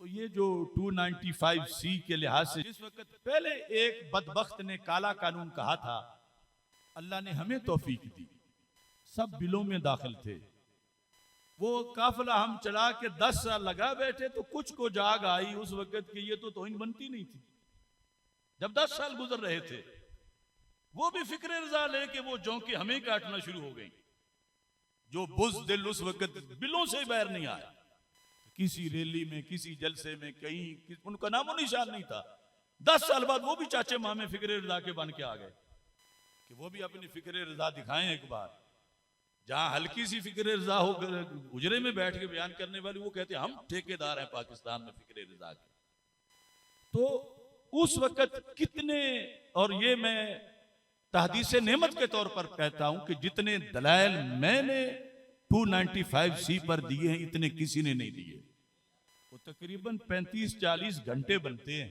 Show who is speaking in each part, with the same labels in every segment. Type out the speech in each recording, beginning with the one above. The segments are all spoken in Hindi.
Speaker 1: तो ये जो 295C के लिहाज से जिस वक्त पहले एक बदबख्त ने काला कानून कहा था, अल्लाह ने हमें तौफीक दी, सब बिलों में दाखिल थे। वो काफिला हम चला के 10 साल लगा बैठे तो कुछ को जाग आई उस वक्त की ये तो तौहीन बनती नहीं थी। जब 10 साल गुजर रहे थे वो भी फिक्र रजा लेके वो जौंके हमें काटना शुरू हो गई। जो बुज़दिल उस वक्त बिलों से बाहर नहीं आया, किसी रैली में किसी जलसे में कहीं उनका नामो निशान नहीं था। 10 साल बाद वो भी चाचे मामे फिक्र रजा के बन के आ गए कि वो भी अपनी फिक्र रजा दिखाएं एक बार। जहां हल्की सी फिक्र रजा हो उजरे में बैठ के बयान करने वाली, वो कहते हम ठेकेदार हैं पाकिस्तान में फिक्र रजा के। तो उस वक्त कितने, और ये मैं तहदीस नेमत के तौर पर कहता हूं कि जितने दलाइल मैंने 295C पर दिए हैं इतने किसी ने नहीं दिए। वो तकरीबन 35-40 घंटे बनते हैं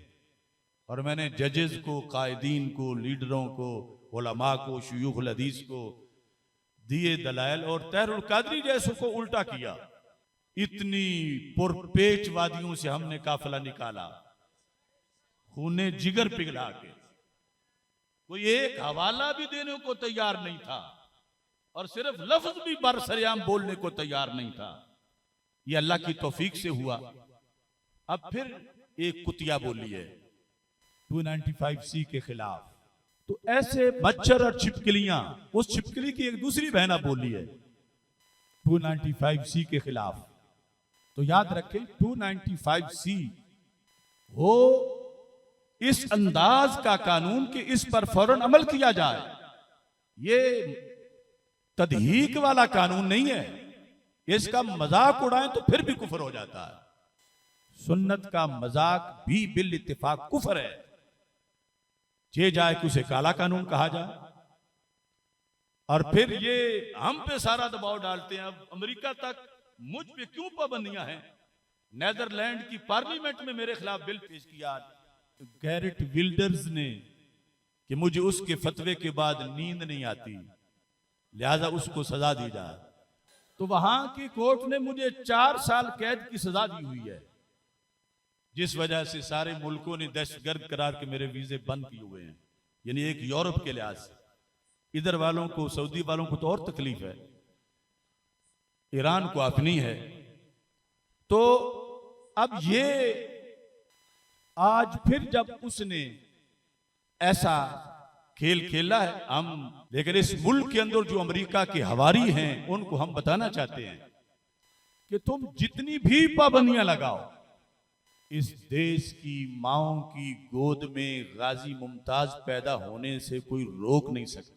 Speaker 1: और मैंने जजेस को, कायदीन को, लीडरों को, उलमा को, शयूखुल हदीस को दिए दलाइल और तहरुल कादरी जैसों को उल्टा किया। इतनी पुरपेच वादियों से हमने काफिला निकाला, खूने जिगर पिघला के। कोई एक हवाला भी देने को तैयार नहीं था और सिर्फ लफ्ज भी बरसरियाम बोलने को तैयार नहीं था। ये अल्लाह की तौफीक से हुआ। अब फिर एक कुतिया बोली है 295C के खिलाफ। तो ऐसे मच्छर और छिपकलियां, उस छिपकली की एक दूसरी बहना बोली है 295C के खिलाफ। तो याद रखें 295C हो इस अंदाज का कानून कि इस पर फौरन अमल किया जाए। ये तदहीक वाला कानून नहीं है, इसका मजाक उड़ाएं तो फिर भी कुफर हो जाता है। सुन्नत का मजाक भी बिल इत्तिफाक कुफर है। जे जाए कि उसे काला कानून कहा जाए और फिर ये हम पे सारा दबाव डालते हैं। अब अमेरिका तक मुझ पे क्यों पाबंदियां हैं? नेदरलैंड की पार्लियामेंट में मेरे खिलाफ बिल पेश किया गैरेट विल्डर्स ने कि मुझे उसके फतवे के बाद नींद नहीं आती, लिहाजा उसको सजा दी जाए। तो वहां की कोर्ट ने मुझे 4 साल कैद की सजा दी हुई है, जिस वजह से सारे मुल्कों ने दहशतगर्द करार के मेरे वीजे बंद किए हुए हैं। यानी एक यूरोप के लिहाज से इधर वालों को, सऊदी वालों को तो और तकलीफ है, ईरान को अपनी है। तो अब ये आज फिर जब उसने ऐसा खेल खेला है, हम लेकिन इस मुल्क के अंदर जो अमेरिका के हवारी हैं उनको हम बताना चाहते हैं कि तुम जितनी भी पाबंदियां लगाओ, इस देश की माओं की गोद में गाजी मुमताज पैदा होने से कोई रोक नहीं सकता।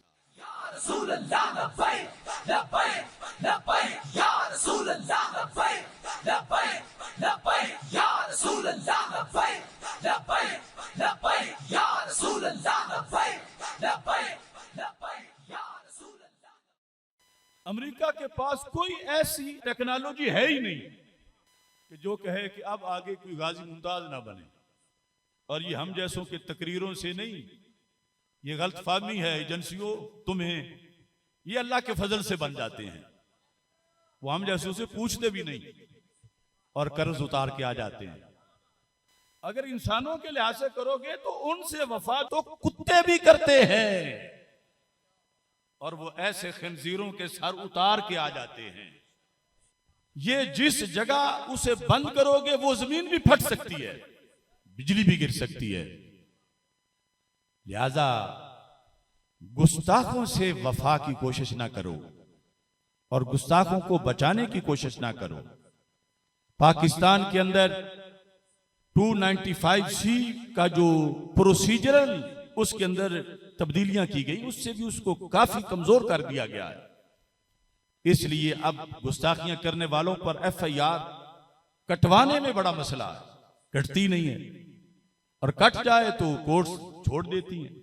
Speaker 1: अमेरिका के पास कोई ऐसी टेक्नोलॉजी है ही नहीं कि जो कहे कि अब आगे कोई गाजी मुमताज ना बने। और ये हम जैसों के तकरीरों से नहीं, ये गलतफहमी है एजेंसियों तुम्हें, ये अल्लाह के फजल से बन जाते हैं। वो हम जैसों से पूछते भी नहीं और कर्ज उतार के आ जाते हैं। अगर इंसानों के लिहाज से करोगे तो उनसे वफा तो कुत्ते भी करते हैं और वो ऐसे खंजीरों के सर उतार के आ जाते हैं। ये जिस जगह उसे बंद करोगे वो जमीन भी फट सकती है, बिजली भी गिर सकती है। लिहाजा गुस्ताखों से वफा की कोशिश ना करो और गुस्ताखों को बचाने की कोशिश ना करो। पाकिस्तान के अंदर 295C का जो प्रोसीजरल उसके अंदर तब्दीलियां की गई, उससे भी उसको काफी कमजोर कर दिया गया है। इसलिए अब गुस्ताखियां करने वालों पर FIR कटवाने में बड़ा मसला है, कटती नहीं है और कट जाए तो कोर्ट छोड़ देती हैं।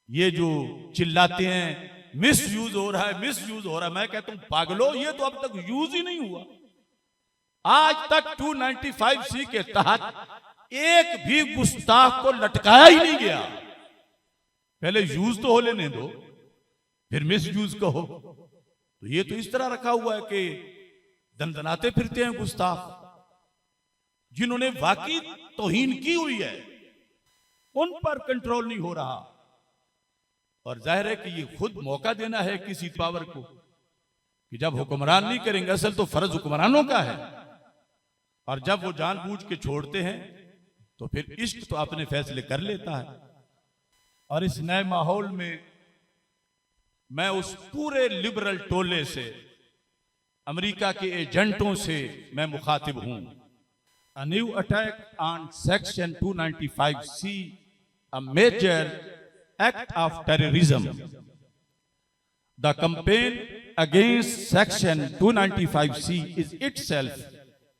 Speaker 1: ये जो चिल्लाते हैं मिस यूज हो रहा है, मिस यूज हो रहा है, मैं कहता हूं पागलो, ये तो अब तक यूज ही नहीं हुआ। आज तक 295C के तहत एक भी गुस्ताख को लटकाया ही नहीं गया। पहले यूज तो हो लेने दो, फिर मिस यूज कहो। तो ये तो इस तरह रखा हुआ है कि दनदनाते फिरते हैं गुस्ताख। जिन्होंने वाकई तौहीन की हुई है, उन पर कंट्रोल नहीं हो रहा। और जाहिर है कि ये खुद मौका देना है किसी पावर को कि जब हुक्मरान नहीं करेंगे, असल तो फर्ज हुक्मरानों का है, और जब वो जानबूझ के छोड़ते हैं तो फिर इश्क तो अपने फैसले कर लेता है। और इस नए माहौल में मैं उस पूरे लिबरल टोले से, अमेरिका के एजेंटों से मैं मुखातिब हूं। A new attack on Section 295C, a major act of terrorism. The campaign against Section 295C is itself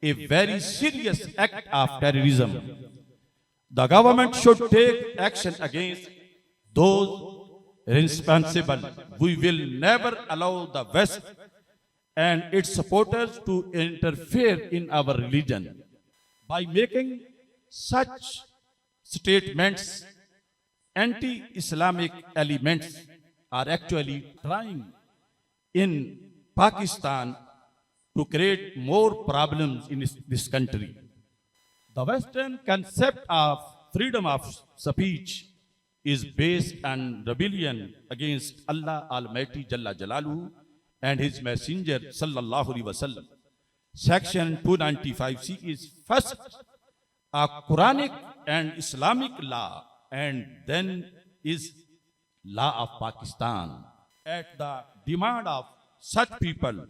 Speaker 1: a very serious act of terrorism. The government should take action against those responsible. We will never allow the West and its supporters to interfere in our religion. By making such statements, anti-Islamic elements are actually trying in Pakistan to create more problems in this country. The Western concept of freedom of speech is based on rebellion against Allah Almighty Jalla Jalaluhu and His Messenger Sallallahu Alaihi Wasallam. Section 295C is first a Quranic and Islamic law, and then is law of Pakistan. At the demand of such people,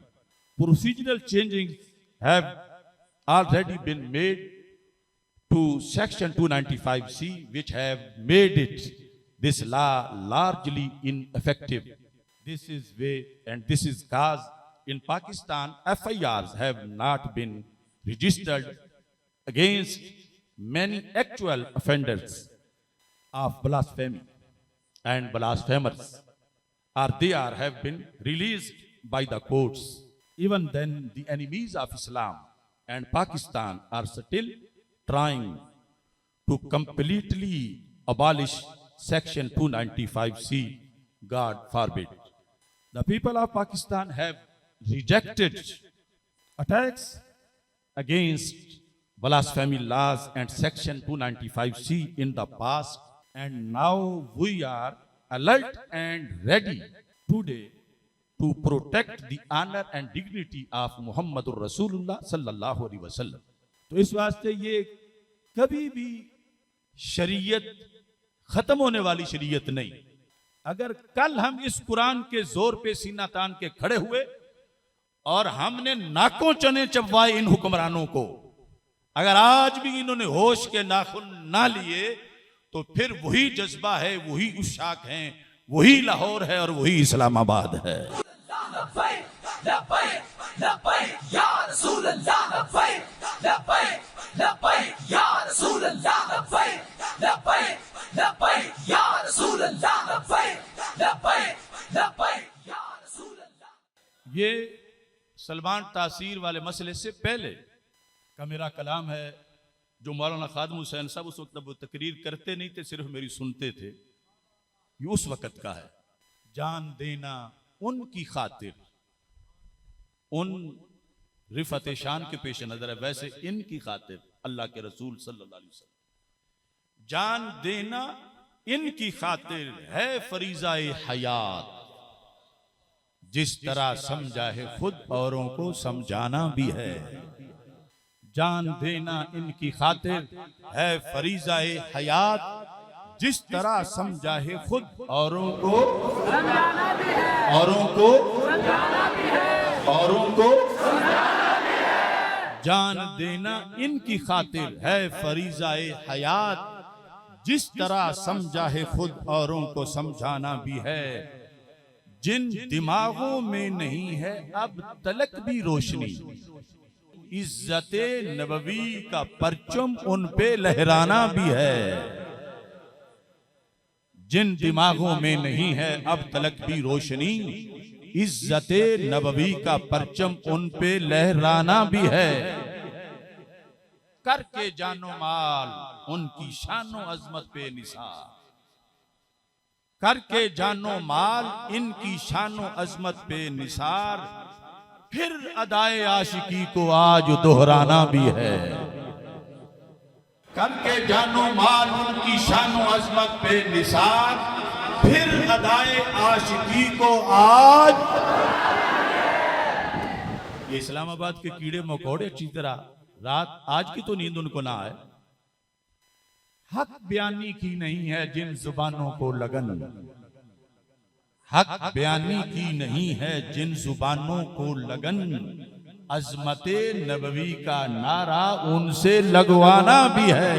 Speaker 1: procedural changes have already been made to Section 295C, which have made this law largely ineffective. This is way, and this is cause in Pakistan, FIRs have not been registered against many actual offenders of blasphemy and blasphemers, or they have been released by the courts. Even then, the enemies of Islam and Pakistan are still trying to completely abolish Section 295C. God forbid. The people of Pakistan have rejected attacks against blasphemy laws and Section 295C in the past, and now we are alert and ready today to protect the honor and dignity of Muhammadur Rasulullah sallallahu alaihi wasallam. तो इस वास्ते ये कभी भी शरीयत खत्म होने वाली शरीयत नहीं। अगर कल हम इस कुरान के जोर पे सीना तान के खड़े हुए और हमने नाकों चने चबवाए इन हुक्मरानों को, अगर आज भी इन्होंने होश के नाखून ना लिए, तो फिर वही जज्बा है, वही उशाक हैं, वही लाहौर है और वही इस्लामाबाद है। ये सलमान तासीर वाले मसले से पहले का मेरा कलाम है, जो मौलाना खादिम हुसैन साहब उस वक्त वो तकरीर करते नहीं थे, सिर्फ मेरी सुनते थे। ये उस वक्त का है। जान देना उनकी खातिर, उन रिफत शान के पेश नजर है, वैसे इनकी खातिर अल्लाह के रसूल सल्लल्लाहु अलैहि वसल्लम। जान देना इनकी खातिर है फरीज़ाए हयात, जिस तरह समझा है खुद औरों को समझाना भी है। जान देना इनकी खातिर है फरीज़ाए हयात, जिस तरह समझा है खुद औरों को समझाना भी है, औरों को समझाना भी है, औरों को समझाना भी है। जान देना इनकी खातिर है फरीज़ाए हयात, जिस तरह समझा है खुद औरों को समझाना भी है। जिन दिमागों में नहीं है अब तलक भी रोशनी, इज्जते नबवी का परचम उन पे लहराना भी है। जिन दिमागों में नहीं है अब तलक भी रोशनी, इज्जते नबवी का परचम उन पे लहराना भी है। करके जानो माल उनकी शानो अजमत पे निसार, करके जानो माल इनकी शानो अजमत पे निसार, फिर अदाए आशिकी को आज दोहराना भी है। करके जानो माल उनकी शानो अजमत पे निसार, फिर अदाए आशिकी को आज। ये इस्लामाबाद के कीड़े मकोड़े अच्छी तरह रात आज की तो नींद उनको ना आए। हक बयानी की नहीं है जिन जुबानों को लगन, हक बयानी की नहीं है जिन जुबानों को लगन, अजमते नबवी का नारा उनसे लगवाना भी है।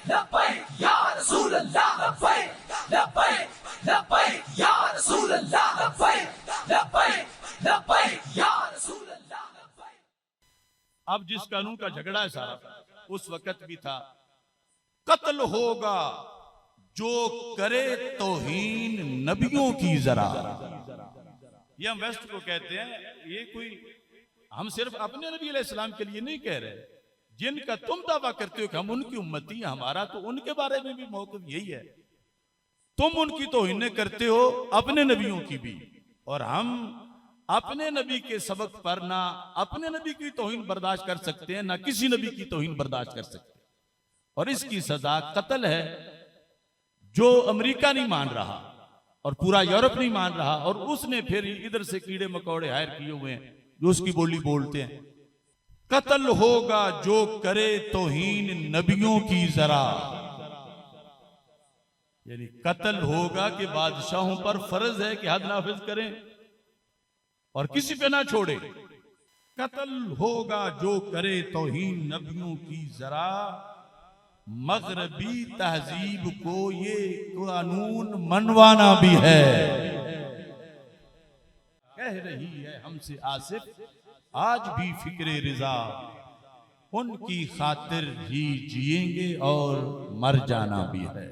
Speaker 1: लब्बैक या रसूल अल्लाह, लब्बैक, लब्बैक, लब्बैक या रसूल अल्लाह, लब्बैक, लब्बैक, लब्बैक या रसूल अल्लाह, लब्बैक। अब जिस कानून का झगड़ा है सारा, उस वक्त भी था कत्ल होगा जो करे तौहीन नबियों की जरा। ये हम वेस्ट को कहते हैं, ये कोई हम सिर्फ अपने नबी अलैहिस्सलाम के लिए नहीं कह रहे, जिनका तुम दावा करते हो कि हम उनकी उम्मती हैं, हमारा तो उनके बारे में भी मौक़िफ़ यही है। तुम उनकी तौहीन करते हो, अपने नबियों की भी, और हम अपने नबी के सबक पर ना अपने नबी की तौहीन बर्दाश्त कर सकते हैं, ना किसी नबी की तौहीन बर्दाश्त कर सकते, और इसकी सजा कत्ल है। जो अमेरिका नहीं मान रहा और पूरा यूरोप नहीं मान रहा, और उसने फिर इधर से कीड़े मकोड़े हायर किए हुए हैं जो उसकी बोली बोलते हैं, कत्ल होगा जो करे तौहीन नबियों की जरा। यानी कत्ल होगा कि बादशाहों पर फर्ज है कि हद नाफिज करें और किसी पे ना छोड़े। कत्ल होगा जो करे तौहीन नबियों की जरा, मगरबी तहजीब को ये कानून मनवाना भी है। कह रही है हमसे आसिफ आज भी फिक्रे रिजा, उनकी खातिर ही जिएंगे और मर जाना भी है।